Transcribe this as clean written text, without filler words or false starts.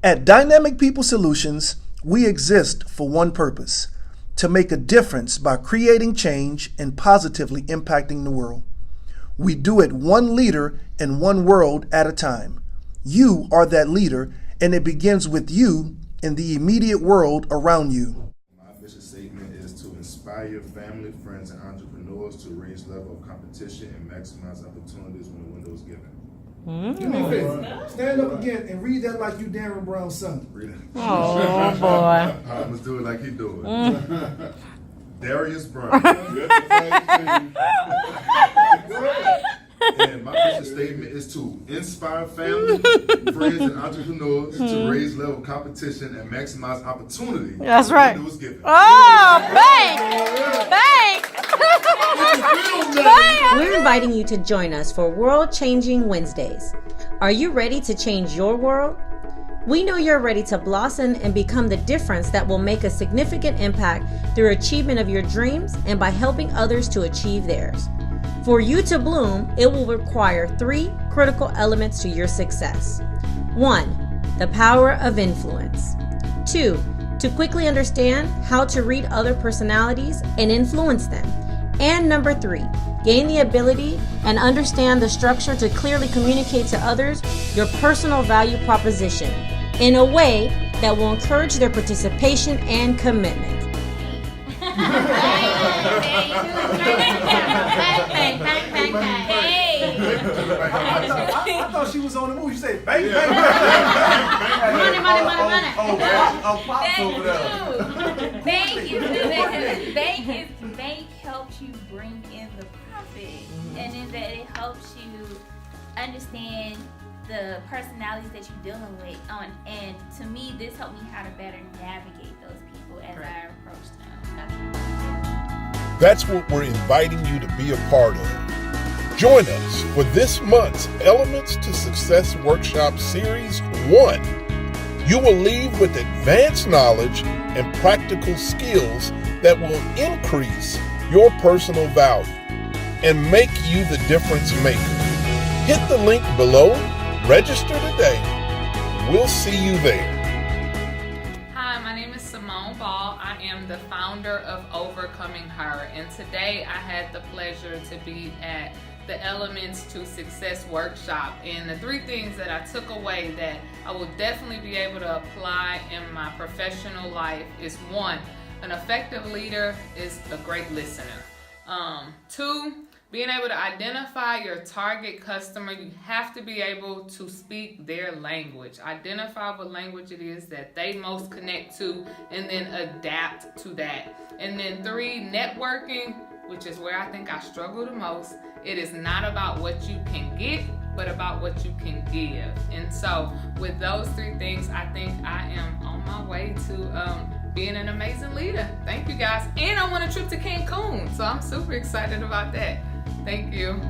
At Dynamic People Solutions, we exist for one purpose: to make a difference by creating change and positively impacting the world. We do it one leader and one world at a time. You are that leader, and it begins with you in the immediate world around you. My mission statement is to inspire your family, friends, and entrepreneurs to raise level of competition and maximize opportunities when the window is given. Do me a favor. Stand up again and read that like you Darren Brown's son. Read it. Oh, boy. I'm going to do it like he do it. Darius Brown. And my mission statement is to inspire family, friends, and entrepreneurs to raise level of competition and maximize opportunity. That's right. When the window is given. Oh, thanks. We're inviting you to join us for World Changing Wednesdays. Are you ready to change your world? We know you're ready to blossom and become the difference that will make a significant impact through achievement of your dreams and by helping others to achieve theirs. For you to bloom, it will require 3 critical elements to your success. 1, the power of influence. 2, to quickly understand how to read other personalities and influence them. And number 3, gain the ability and understand the structure to clearly communicate to others your personal value proposition in a way that will encourage their participation and commitment. I thought she was on the move. You said bang, bang, bang. Bank helps you bring in the profit, and in that it helps you understand the personalities that you're dealing with. And to me, this helped me how to better navigate those people as I approach them. That's what we're inviting you to be a part of. Join us for this month's Elements to Success Workshop Series 1. You will leave with advanced knowledge and practical skills that will increase your personal value and make you the difference maker. Hit the link below, register today. We'll see you there. Hi, my name is Simone Ball. I am the founder of Overcoming Her, and today I had the pleasure to be at the Elements to Success Workshop. And the 3 things that I took away that I will definitely be able to apply in my professional life is 1, an effective leader is a great listener. 2, being able to identify your target customer, you have to be able to speak their language. Identify what language it is that they most connect to and then adapt to that. And then 3, networking, which is where I think I struggle the most. It is not about what you can get, but about what you can give. And so with those 3 things, I think I am on my way to being an amazing leader. Thank you guys. And I want a trip to Cancun, so I'm super excited about that. Thank you.